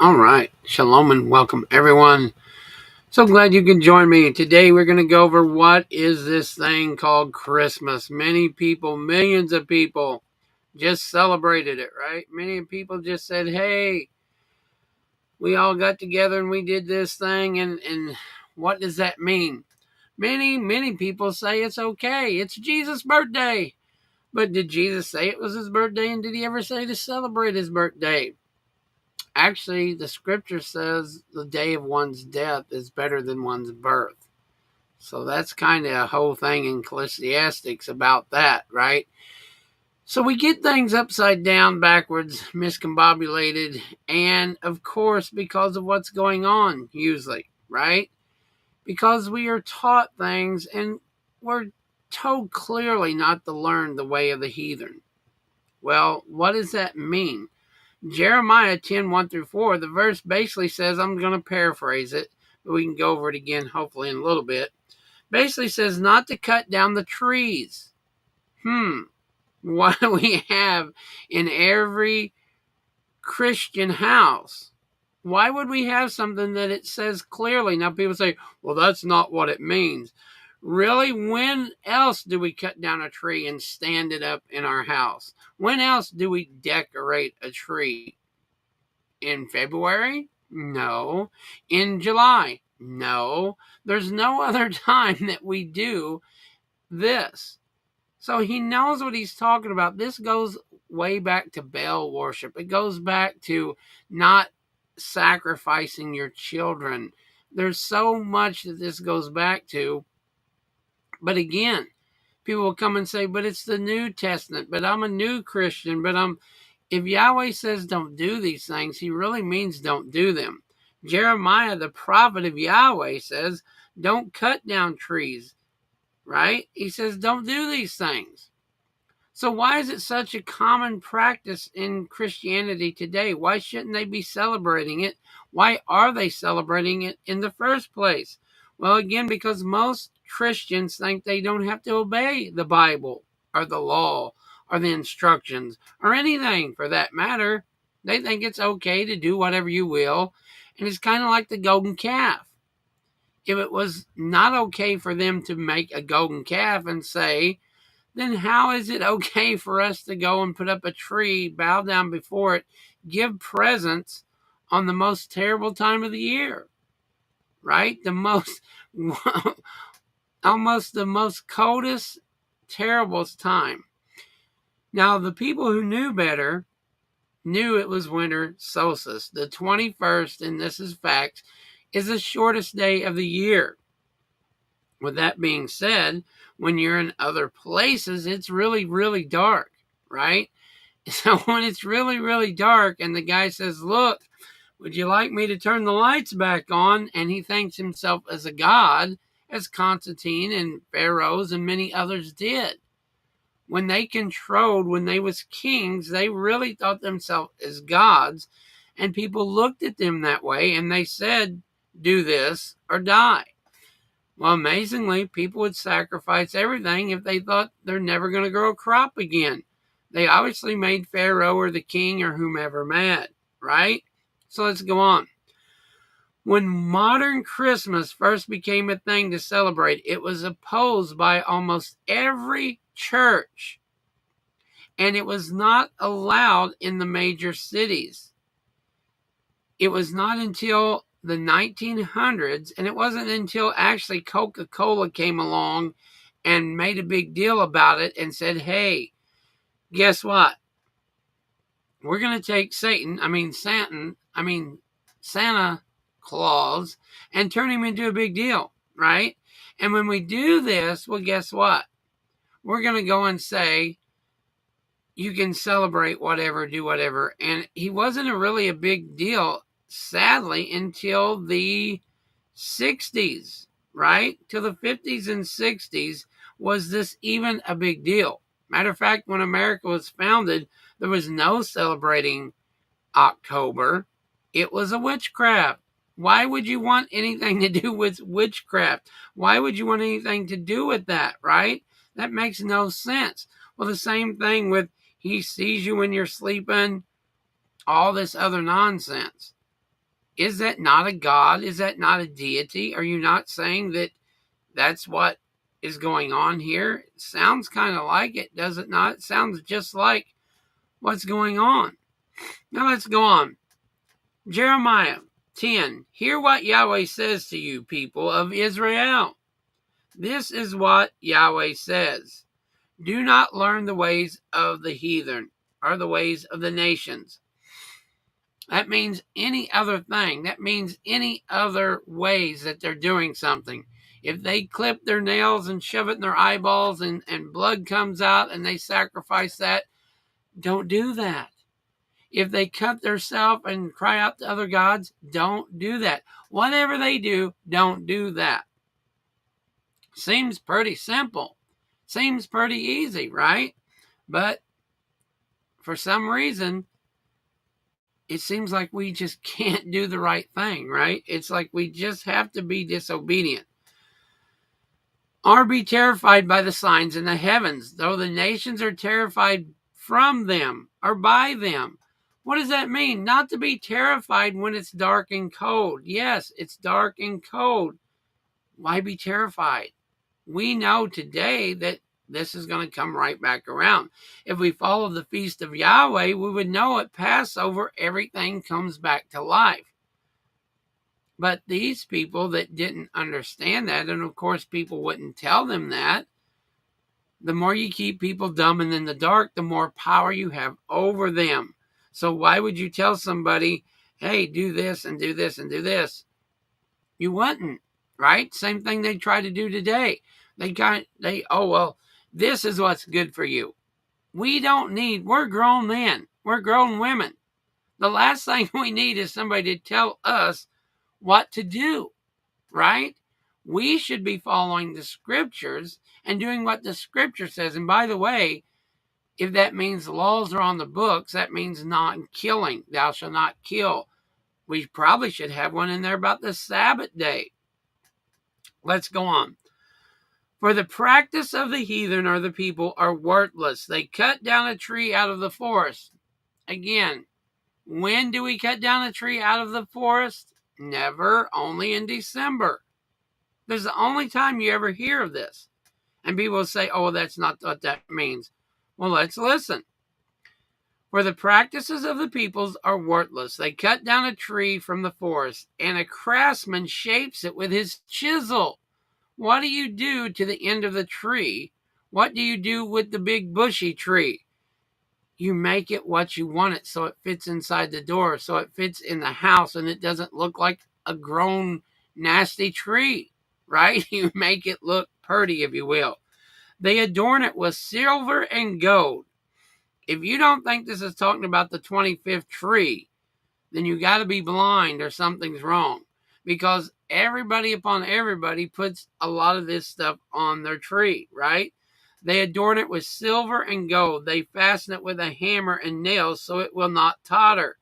All right. Shalom and welcome, everyone. So glad you can join me. Today we're going to go over what is this thing called Christmas. Many people, millions of people just celebrated it, right? Many people just said, hey, we all got together and we did this thing. And what does that mean? Many people say it's okay. It's Jesus' birthday. But did Jesus say it was his birthday? And did he ever say to celebrate his birthday? Actually, the scripture says the day of one's death is better than one's birth. So that's kind of a whole thing in Ecclesiastics about that, right? So we get things upside down, backwards, miscombobulated, and of course, because of what's going on, usually, right? Because we are taught things and we're told clearly not to learn the way of the heathen. Well, what does that mean? Jeremiah 10:1-4, the verse basically says, I'm going to paraphrase it, but we can go over it again hopefully in a little bit. Basically says not to cut down the trees. What do we have in every Christian house? Why would we have something that it says clearly? Now people say, well, that's not what it means. Really? When else do we cut down a tree and stand it up in our house? When else do we decorate a tree? In February? No. In July? No. There's no other time that we do this. So he knows what he's talking about. This goes way back to Baal worship. It goes back to not sacrificing your children. There's so much that this goes back to. But again, people will come and say, but it's the New Testament, but I'm a new Christian, if Yahweh says don't do these things, he really means don't do them. Jeremiah, the prophet of Yahweh, says don't cut down trees, right? He says don't do these things. So why is it such a common practice in Christianity today? Why shouldn't they be celebrating it? Why are they celebrating it in the first place? Well, again, because most Christians think they don't have to obey the Bible or the law or the instructions or anything for that matter. They think it's okay to do whatever you will. And it's kind of like the golden calf. If it was not okay for them to make a golden calf and say, then how is it okay for us to go and put up a tree, bow down before it, give presents on the most terrible time of the year? Right? Almost the most coldest, terriblest time. Now, the people who knew better knew it was winter solstice. The 21st, and this is fact, is the shortest day of the year. With that being said, when you're in other places, it's really, really dark, right? So when it's really, really dark and the guy says, look, would you like me to turn the lights back on? And he thinks himself as a god, as Constantine and pharaohs and many others did. When they controlled, when they was kings, they really thought themselves as gods. And people looked at them that way and they said, do this or die. Well, amazingly, people would sacrifice everything if they thought they're never going to grow a crop again. They obviously made Pharaoh or the king or whomever mad, right? So let's go on. When modern Christmas first became a thing to celebrate, it was opposed by almost every church. And it was not allowed in the major cities. It was not until the 1900s, and it wasn't until actually Coca-Cola came along and made a big deal about it and said, hey, guess what? We're going to take Santa Claus, and turn him into a big deal, right? And when we do this, well, guess what? We're going to go and say, you can celebrate whatever, do whatever. And he wasn't really a big deal, sadly, until the 60s, right? Till the 50s and 60s was this even a big deal. Matter of fact, when America was founded, there was no celebrating October. It was a witchcraft. Why would you want anything to do with witchcraft? Why would you want anything to do with that, right? That makes no sense. Well, the same thing with he sees you when you're sleeping, all this other nonsense. Is that not a God? Is that not a deity? Are you not saying that that's what is going on here? It sounds kind of like it, does it not? It sounds just like what's going on. Now let's go on. Jeremiah 10. Hear what Yahweh says to you, people of Israel. This is what Yahweh says. Do not learn the ways of the heathen or the ways of the nations. That means any other thing. That means any other ways that they're doing something. If they clip their nails and shove it in their eyeballs and blood comes out and they sacrifice that, don't do that. If they cut themselves and cry out to other gods, don't do that. Whatever they do, don't do that. Seems pretty simple. Seems pretty easy, right? But for some reason, it seems like we just can't do the right thing, right? It's like we just have to be disobedient. Or be terrified by the signs in the heavens, though the nations are terrified from them or by them. What does that mean? Not to be terrified when it's dark and cold. Yes, it's dark and cold. Why be terrified? We know today that this is going to come right back around. If we follow the feast of Yahweh, we would know at Passover everything comes back to life. But these people that didn't understand that, and of course people wouldn't tell them that, the more you keep people dumb and in the dark, the more power you have over them. So why would you tell somebody, hey, do this and do this and do this? You wouldn't, right? Same thing they try to do today. This is what's good for you. We're grown men. We're grown women. The last thing we need is somebody to tell us what to do, right? We should be following the scriptures and doing what the scripture says. And by the way, if that means laws are on the books, that means not killing. Thou shalt not kill. We probably should have one in there about the Sabbath day. Let's go on. For the practice of the heathen or the people are worthless. They cut down a tree out of the forest. Again, when do we cut down a tree out of the forest? Never, only in December. This is the only time you ever hear of this. And people will say, oh, that's not what that means. Well, let's listen. For the practices of the peoples are worthless. They cut down a tree from the forest, and a craftsman shapes it with his chisel. What do you do to the end of the tree? What do you do with the big bushy tree? You make it what you want it so it fits inside the door, so it fits in the house, and it doesn't look like a grown, nasty tree, right? You make it look pretty, if you will. They adorn it with silver and gold. If you don't think this is talking about the 25th tree, then you got to be blind or something's wrong. Because everybody upon everybody puts a lot of this stuff on their tree, right? They adorn it with silver and gold. They fasten it with a hammer and nails so it will not totter.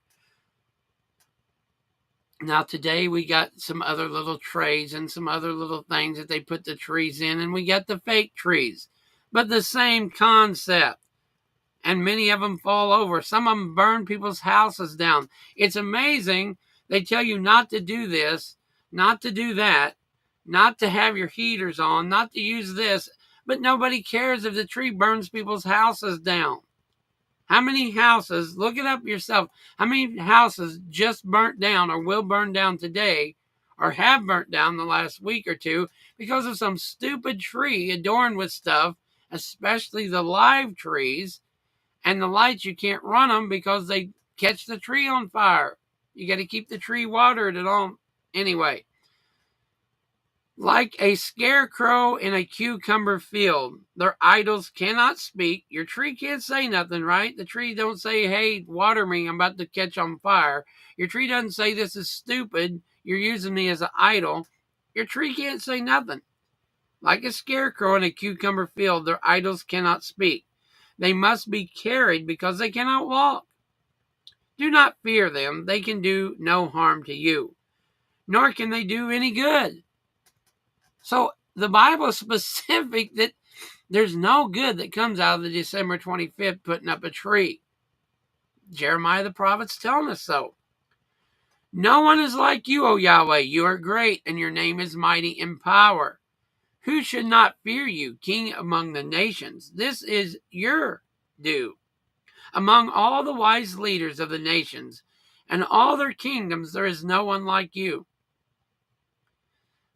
Now today we got some other little trays and some other little things that they put the trees in, and we got the fake trees. But the same concept. And many of them fall over. Some of them burn people's houses down. It's amazing. They tell you not to do this, not to do that, not to have your heaters on, not to use this. But nobody cares if the tree burns people's houses down. How many houses, look it up yourself, how many houses just burnt down or will burn down today or have burnt down the last week or two because of some stupid tree adorned with stuff, especially the live trees. And the lights, you can't run them because they catch the tree on fire. You got to keep the tree watered and all. Anyway, like a scarecrow in a cucumber field, their idols cannot speak. Your tree can't say nothing, right? The tree don't say, hey, water me, I'm about to catch on fire. Your tree doesn't say, this is stupid, you're using me as an idol. Your tree can't say nothing. Like a scarecrow in a cucumber field, their idols cannot speak. They must be carried because they cannot walk. Do not fear them. They can do no harm to you, nor can they do any good. So the Bible is specific that there's no good that comes out of the December 25th putting up a tree. Jeremiah the prophet's telling us so. No one is like you, O Yahweh. You are great, and your name is mighty in power. Who should not fear you, King among the nations? This is your due. Among all the wise leaders of the nations and all their kingdoms, there is no one like you.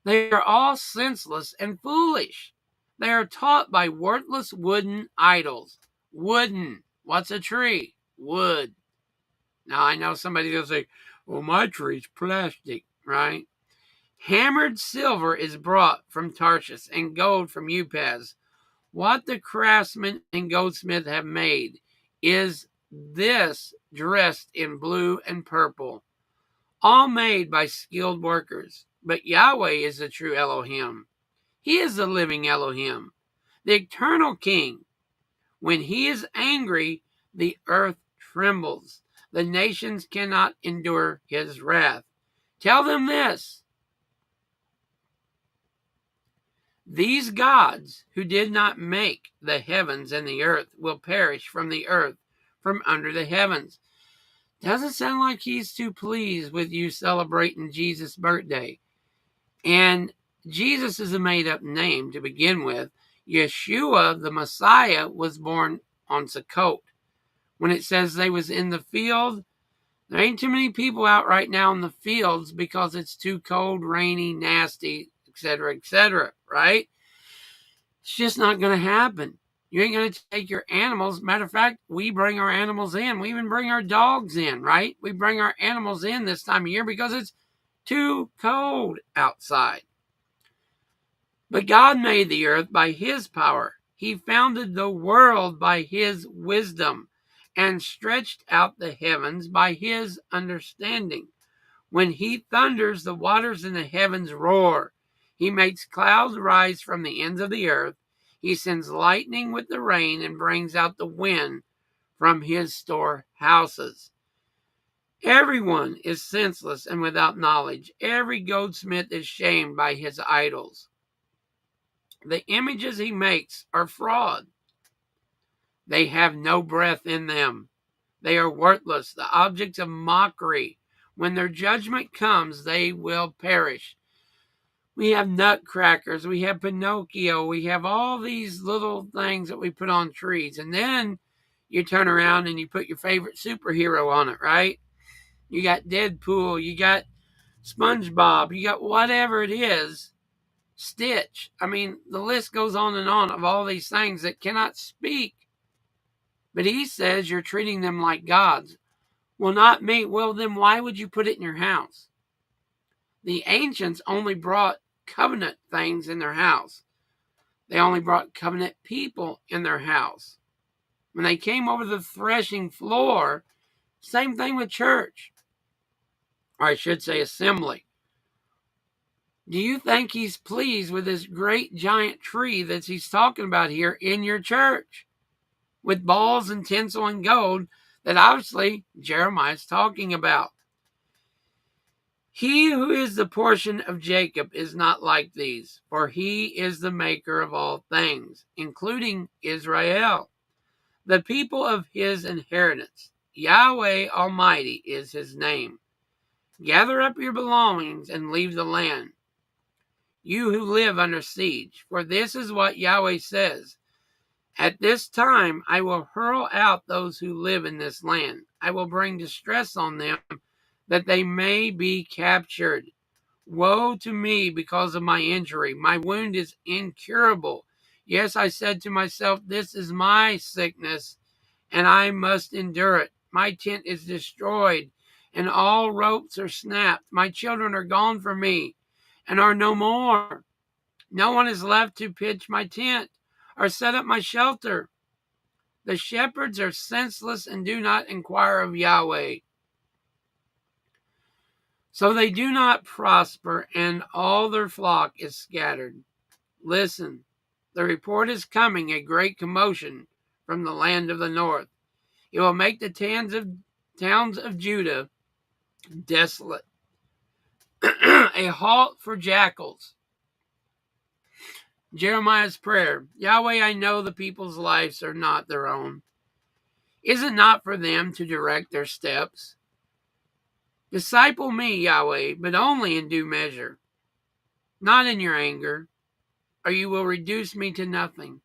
They are all senseless and foolish. They are taught by worthless wooden idols. Wooden. What's a tree? Wood. Now I know somebody's going to say, well, my tree's plastic, right? Hammered silver is brought from Tarshish and gold from Upaz. What the craftsman and goldsmith have made is this dressed in blue and purple, all made by skilled workers. But Yahweh is the true Elohim. He is the living Elohim, the eternal King. When he is angry, the earth trembles. The nations cannot endure his wrath. Tell them this. These gods who did not make the heavens and the earth will perish from the earth, from under the heavens. Doesn't sound like he's too pleased with you celebrating Jesus' birthday. And Jesus is a made-up name to begin with. Yeshua, the Messiah, was born on Sukkot. When it says they was in the field, there ain't too many people out right now in the fields because it's too cold, rainy, nasty, etc., right? It's just not going to happen. You ain't going to take your animals. Matter of fact, we bring our animals in. We even bring our dogs in, right? We bring our animals in this time of year because it's too cold outside. But God made the earth by his power. He founded the world by his wisdom and stretched out the heavens by his understanding. When he thunders, the waters in the heavens roar. He makes clouds rise from the ends of the earth. He sends lightning with the rain and brings out the wind from his storehouses. Everyone is senseless and without knowledge. Every goldsmith is shamed by his idols. The images he makes are fraud. They have no breath in them. They are worthless, the objects of mockery. When their judgment comes, they will perish. We have nutcrackers, we have Pinocchio, we have all these little things that we put on trees. And then you turn around and you put your favorite superhero on it, right? You got Deadpool, you got SpongeBob, you got whatever it is. Stitch. I mean, the list goes on and on of all these things that cannot speak. But he says you're treating them like gods. Well, not me. Well, then why would you put it in your house? The ancients only brought covenant things in their house. They only brought covenant people in their house. When they came over the threshing floor, same thing with church. Or I should say assembly. Do you think he's pleased with this great giant tree that he's talking about here in your church? With balls and tinsel and gold that obviously Jeremiah's talking about. He who is the portion of Jacob is not like these, for he is the maker of all things, including Israel, the people of his inheritance. Yahweh Almighty is his name. Gather up your belongings and leave the land, you who live under siege, for this is what Yahweh says. At this time I will hurl out those who live in this land. I will bring distress on them, that they may be captured. Woe to me because of my injury. My wound is incurable. Yes, I said to myself, this is my sickness, and I must endure it. My tent is destroyed, and all ropes are snapped. My children are gone from me, and are no more. No one is left to pitch my tent or set up my shelter. The shepherds are senseless and do not inquire of Yahweh. So they do not prosper, and all their flock is scattered. Listen, the report is coming, a great commotion from the land of the north. It will make the towns of Judah desolate, a halt for jackals. Jeremiah's prayer. Yahweh, I know the people's lives are not their own. Is it not for them to direct their steps? Disciple me, Yahweh, but only in due measure, not in your anger, or you will reduce me to nothing.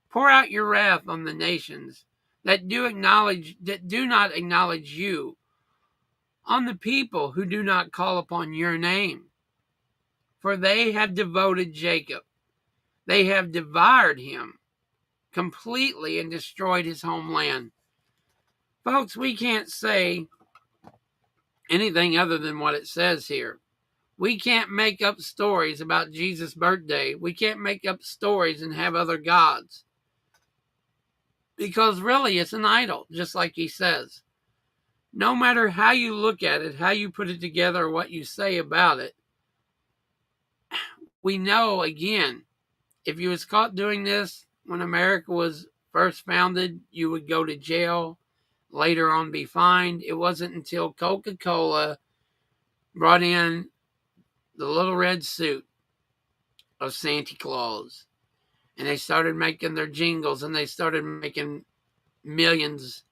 Pour out your wrath on the nations that do not acknowledge you, on the people who do not call upon your name. For they have devoted Jacob. They have devoured him completely and destroyed his homeland. Folks, we can't say anything other than what it says here. We can't make up stories about Jesus' birthday. We can't make up stories and have other gods. Because really, it's an idol, just like he says. No matter how you look at it, how you put it together, or what you say about it, we know, again, if you was caught doing this when America was first founded, you would go to jail, later on be fined. It wasn't until Coca-Cola brought in the little red suit of Santa Claus, and they started making their jingles, and they started making millions.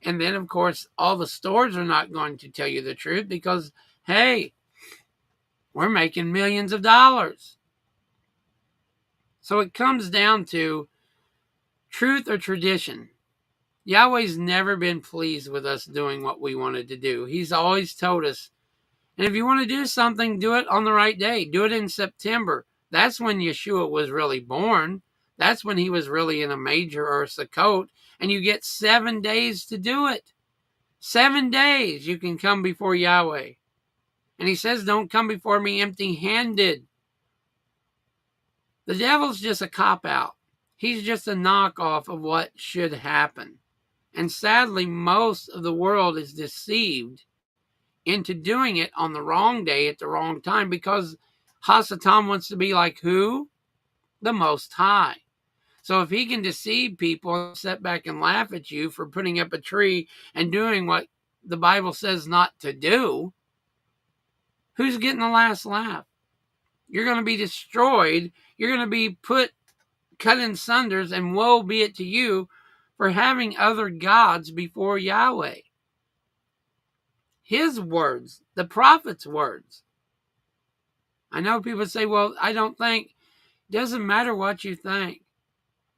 And then, of course, all the stores are not going to tell you the truth because, hey, we're making millions of dollars. So it comes down to truth or tradition. Yahweh's never been pleased with us doing what we wanted to do. He's always told us, and if you want to do something, do it on the right day. Do it in September. That's when Yeshua was really born. That's when he was really in a major or a Sukkot. And you get 7 days to do it. 7 days you can come before Yahweh. And he says, don't come before me empty-handed. The devil's just a cop-out. He's just a knockoff of what should happen. And sadly, most of the world is deceived into doing it on the wrong day at the wrong time because Hasatan wants to be like who? The Most High. So if he can deceive people and sit back and laugh at you for putting up a tree and doing what the Bible says not to do, who's getting the last laugh? You're going to be destroyed. You're going to be cut in sunders, and woe be it to you for having other gods before Yahweh. His words, the prophet's words. I know people say, well, I don't think. It doesn't matter what you think.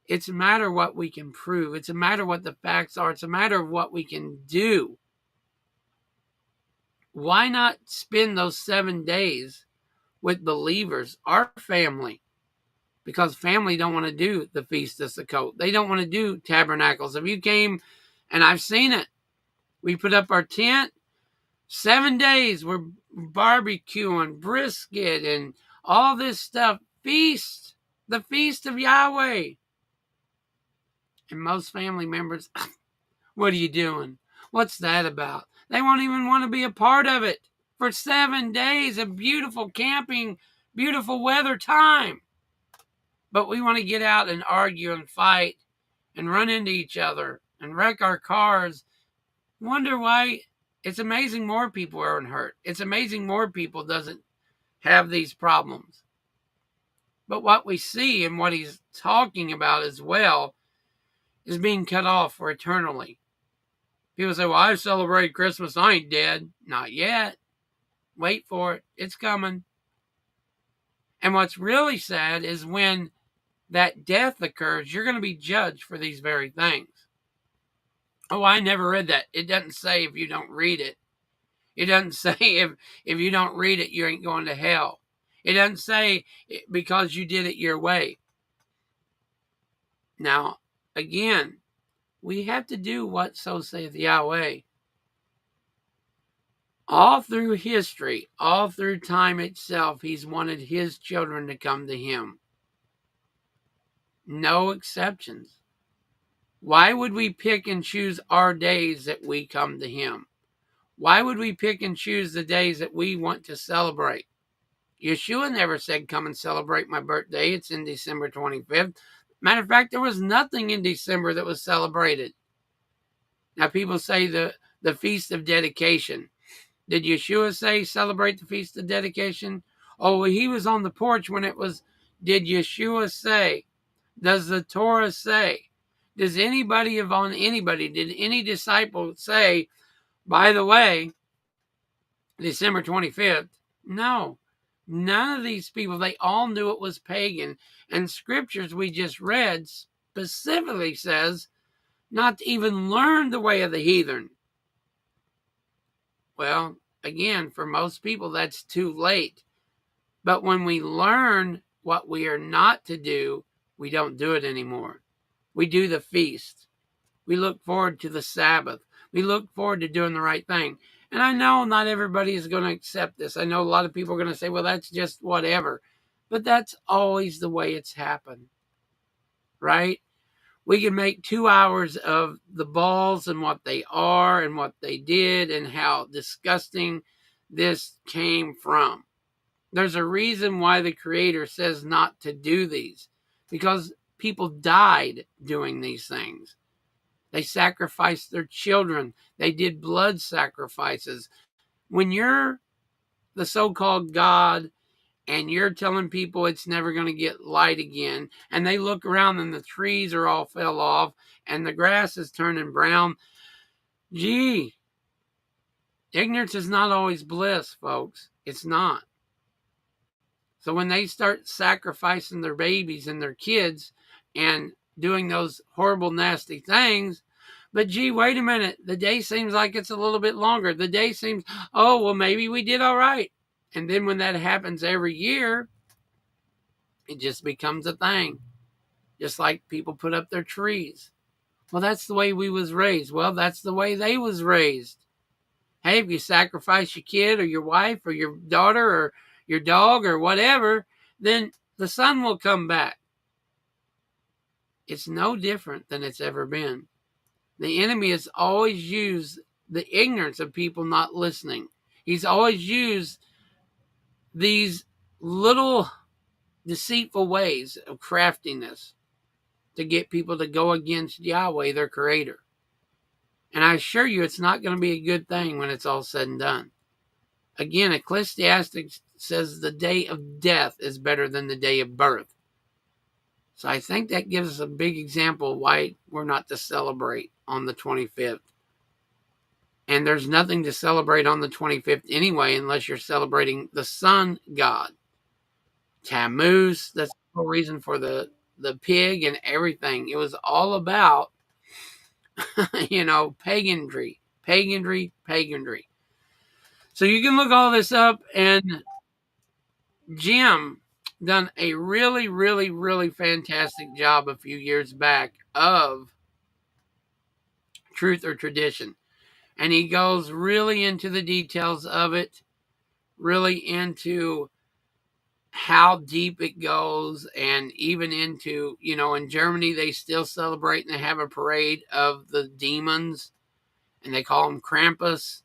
It's a matter what we can prove. It's a matter what the facts are. It's a matter of what we can do. Why not spend those 7 days with believers, our family? Because family don't want to do the Feast of Sukkot. They don't want to do tabernacles. If you came, and I've seen it, we put up our tent, 7 days, we're barbecuing, brisket, and all this stuff. Feast, the Feast of Yahweh. And most family members, what are you doing? What's that about? They won't even want to be a part of it for 7 days of beautiful camping, beautiful weather time. But we want to get out and argue and fight and run into each other and wreck our cars. Wonder why. It's amazing more people aren't hurt. It's amazing more people doesn't have these problems. But what we see and what he's talking about as well is being cut off for eternally. People say, well, I celebrate Christmas. I ain't dead. Not yet. Wait for it. It's coming. And what's really sad is when that death occurs, you're going to be judged for these very things. Oh, I never read that. It doesn't say if you don't read it. It doesn't say if you don't read it, you ain't going to hell. It doesn't say because you did it your way. Now, again, we have to do what so saith Yahweh. All through history, all through time itself, he's wanted his children to come to him. No exceptions. Why would we pick and choose our days that we come to him? Why would we pick and choose the days that we want to celebrate? Yeshua never said, come and celebrate my birthday. It's in December 25th. Matter of fact, there was nothing in December that was celebrated. Now, people say the Feast of Dedication. Did Yeshua say celebrate the Feast of Dedication? Oh, well, he was on the porch when it was, did Yeshua say? Does the Torah say? Does anybody did any disciple say, by the way, December 25th. No, none of these people, they all knew it was pagan. And scriptures we just read specifically says not to even learn the way of the heathen. Well, again, for most people, that's too late. But when we learn what we are not to do, we don't do it anymore. We do the feast. We look forward to the Sabbath. We look forward to doing the right thing. And I know not everybody is going to accept this. I know a lot of people are going to say, well, that's just whatever. But that's always the way it's happened, right? We can make 2 hours of the balls and what they are and what they did and how disgusting this came from. There's a reason why the Creator says not to do these, because people died doing these things. They sacrificed their children. They did blood sacrifices. When you're the so-called God and you're telling people it's never going to get light again, and they look around and the trees are all fell off and the grass is turning brown, gee, ignorance is not always bliss, folks. It's not. So when they start sacrificing their babies and their kids and doing those horrible, nasty things, but gee, wait a minute. The day seems like it's a little bit longer. The day seems, oh, well, maybe we did all right. And then when that happens every year, it just becomes a thing. Just like people put up their trees. Well, that's the way we was raised. Well, that's the way they was raised. Hey, if you sacrifice your kid or your wife or your daughter or your dog or whatever, then the sun will come back. It's no different than it's ever been. The enemy has always used the ignorance of people not listening. He's always used these little deceitful ways of craftiness to get people to go against Yahweh, their creator. And I assure you, it's not going to be a good thing when it's all said and done. Again, Ecclesiastes says the day of death is better than the day of birth. So I think that gives us a big example of why we're not to celebrate on the 25th. And there's nothing to celebrate on the 25th anyway, unless you're celebrating the sun god. Tammuz, that's the whole reason for the pig and everything. It was all about, paganry. So you can look all this up, and Jim done a really, really, really fantastic job a few years back of Truth or Tradition. And he goes really into the details of it, really into how deep it goes, and even into, in Germany, they still celebrate and they have a parade of the demons, and they call them Krampus,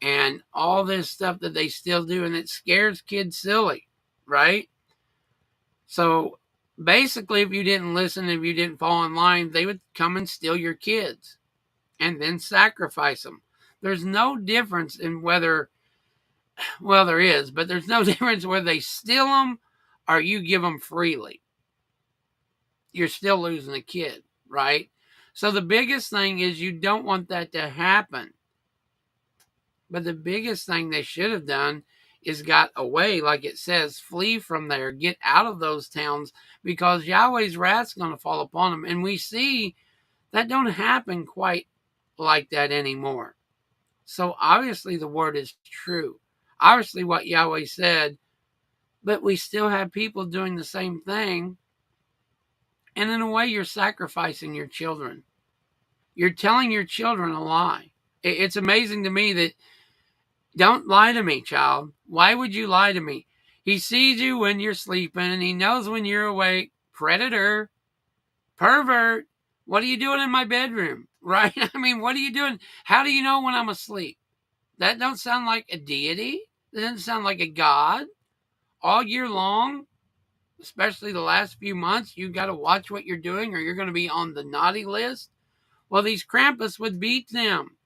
and all this stuff that they still do, and it scares kids silly, right? So basically, if you didn't listen, if you didn't fall in line, they would come and steal your kids and then sacrifice them. There's no difference in whether, well, there is, but there's no difference whether they steal them or you give them freely. You're still losing a kid, right? So the biggest thing is you don't want that to happen. But the biggest thing they should have done is got away, like it says, flee from there, get out of those towns, because Yahweh's wrath's going to fall upon them. And we see that don't happen quite like that anymore. So obviously the word is true. Obviously what Yahweh said, but we still have people doing the same thing. And in a way, you're sacrificing your children. You're telling your children a lie. It's amazing to me that, don't lie to me, child. Why would you lie to me? He sees you when you're sleeping, and he knows when you're awake. Predator. Pervert. What are you doing in my bedroom? Right? I mean, what are you doing? How do you know when I'm asleep? That don't sound like a deity. That doesn't sound like a god. All year long, especially the last few months, you got to watch what you're doing or you're going to be on the naughty list. Well, these Krampus would beat them.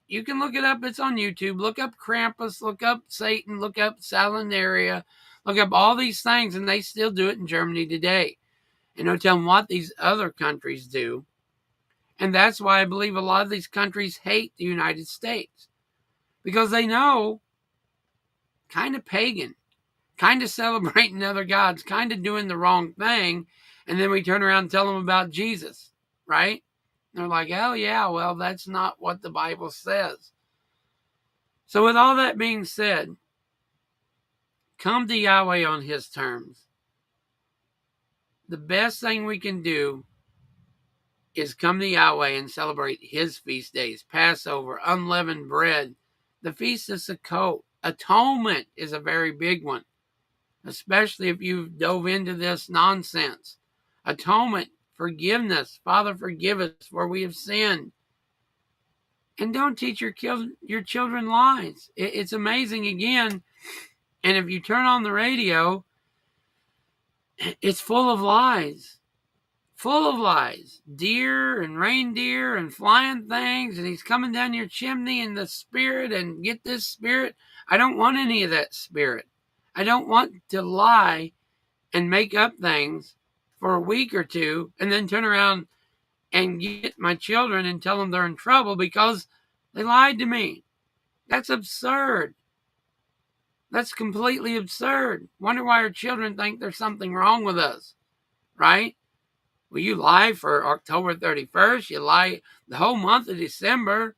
You can look it up. It's on YouTube. Look up Krampus. Look up Satan. Look up Saturnalia. Look up all these things, and they still do it in Germany today. And don't tell them what these other countries do. And that's why I believe a lot of these countries hate the United States. Because they know kind of pagan, kind of celebrating other gods, kind of doing the wrong thing. And then we turn around and tell them about Jesus, right? They're like, oh, yeah, well, that's not what the Bible says. So with all that being said, come to Yahweh on his terms. The best thing we can do is come to Yahweh and celebrate his feast days, Passover, unleavened bread, the Feast of Sukkot. Atonement is a very big one, especially if you've dove into this nonsense. Atonement, forgiveness. Father, forgive us for we have sinned. And don't teach your children lies. It's amazing again. And if you turn on the radio, it's full of lies. Full of lies. Deer and reindeer and flying things, and he's coming down your chimney in the spirit, and get this spirit. I don't want any of that spirit. I don't want to lie and make up things for a week or two and then turn around and get my children and tell them they're in trouble because they lied to me. That's absurd. That's completely absurd. Wonder why our children think there's something wrong with us, right? Well, you lie for October 31st. You lie the whole month of December.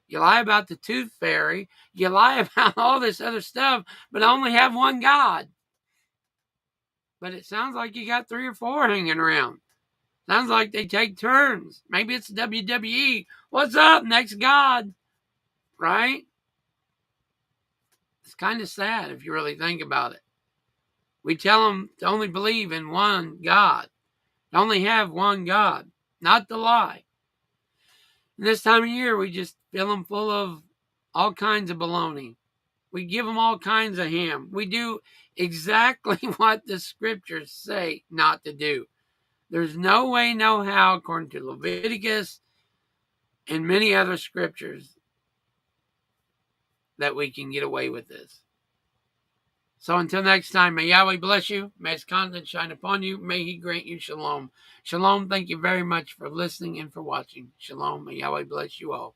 You lie about the tooth fairy. You lie about all this other stuff, but only have one God. But it sounds like you got 3 or 4 hanging around. Sounds like they take turns. Maybe it's WWE. What's up, next God? Right? It's kind of sad if you really think about it. We tell them to only believe in one God. To only have one God. Not to lie. And this time of year, we just fill them full of all kinds of baloney. We give them all kinds of ham. We do exactly what the scriptures say not to do. There's no way, no how, according to Leviticus and many other scriptures, that we can get away with this. So until next time, may Yahweh bless you. May his countenance shine upon you. May he grant you shalom. Shalom. Thank you very much for listening and for watching. Shalom. May Yahweh bless you all.